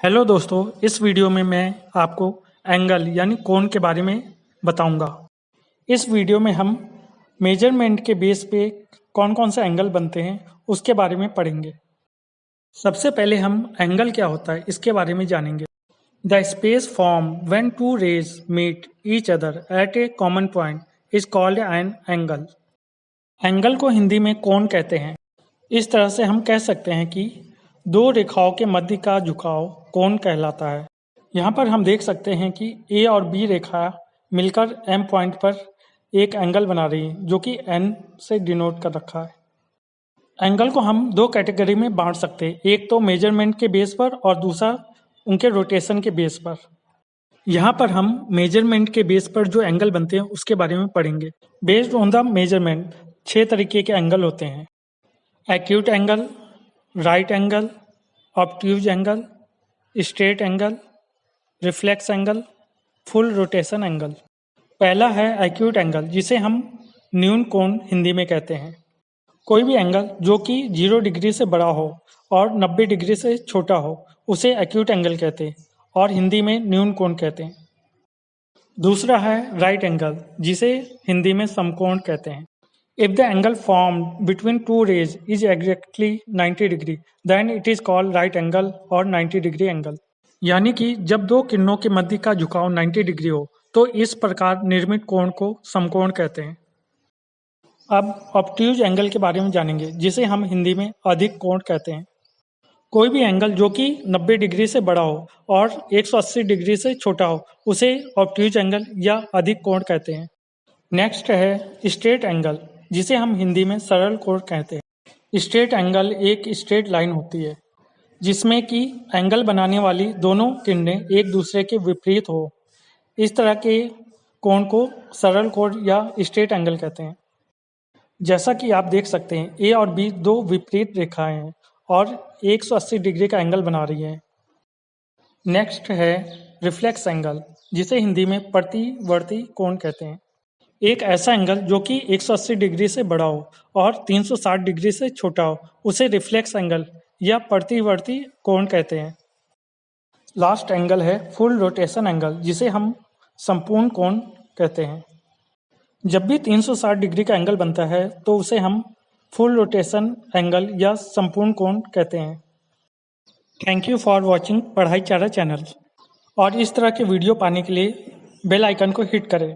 Hello दोस्तों, इस video में मैं आपको एंगल यानी कोण के बारे में बताऊंगा। इस वीडियो में हम मेजरमेंट के बेस पे कौन कौन से एंगल बनते हैं उसके बारे में पढ़ेंगे। सबसे पहले हम एंगल क्या होता है इसके बारे में जानेंगे। The space form when two rays meet each other at a common point is called an angle. Angle को हिंदी में कोण कहते हैं। इस तरह से हम कह सकते हैं कि दो रेखाओं के मध्य का झुकाव कोण कहलाता है। यहाँ पर हम देख सकते हैं कि ए और बी रेखा मिलकर एम पॉइंट पर एक एंगल बना रही है जो कि एन से डिनोट कर रखा है। एंगल को हम दो कैटेगरी में बांट सकते हैं, एक तो मेजरमेंट के बेस पर और दूसरा उनके रोटेशन के बेस पर। यहाँ पर हम मेजरमेंट के बेस पर जो एंगल बनते हैं उसके बारे में पढ़ेंगे। बेस्ड ऑन द मेजरमेंट 6 तरीके के एंगल होते हैं। Acute angle, right angle, obtuse angle, straight angle, reflex angle, full rotation angle. पहला है एक्यूट एंगल, जिसे हम न्यून कोण हिंदी में कहते हैं। कोई भी एंगल जो कि 0 डिग्री से बड़ा हो और 90 डिग्री से छोटा हो उसे एक्यूट एंगल कहते हैं और हिंदी में न्यून कोण कहते हैं। दूसरा है राइट एंगल, जिसे हिंदी में समकोण कहते हैं। If the angle formed between two rays is exactly 90 degree, then it is called right angle or 90 degree angle। यानी कि जब दो किरणों के मध्य का झुकाव 90 डिग्री हो तो इस प्रकार निर्मित कोण को समकोण कहते हैं। अब ऑब्ट्यूज एंगल के बारे में जानेंगे, जिसे हम हिंदी में अधिक कोण कहते हैं। कोई भी एंगल जो कि 90 डिग्री से बड़ा हो और 180 डिग्री से छोटा हो उसे ऑब्ट्यूज एंगल या अधिक कोण कहते हैं। नेक्स्ट है स्ट्रेट एंगल, जिसे हम हिंदी में सरल कोण कहते हैं। स्ट्रेट एंगल एक स्ट्रेट लाइन होती है जिसमें कि एंगल बनाने वाली दोनों किरणें एक दूसरे के विपरीत हो। इस तरह के कोण को सरल कोण या स्ट्रेट एंगल कहते हैं। जैसा कि आप देख सकते हैं, ए और बी दो विपरीत रेखाएं हैं और 180 डिग्री का एंगल बना रही है। नेक्स्ट है रिफ्लेक्स एंगल, जिसे हिंदी में प्रतिवर्ती कोण कहते हैं। एक ऐसा एंगल जो कि 180 डिग्री से बड़ा हो और 360 डिग्री से छोटा हो उसे रिफ्लेक्स एंगल या प्रतिवर्ती कोण कहते हैं। लास्ट एंगल है फुल रोटेशन एंगल, जिसे हम संपूर्ण कोण कहते हैं। जब भी 360 डिग्री का एंगल बनता है तो उसे हम फुल रोटेशन एंगल या संपूर्ण कोण कहते हैं। थैंक यू फॉर वॉचिंग पढ़ाई चारा चैनल, और इस तरह के वीडियो पाने के लिए बेल आइकन को हिट करें।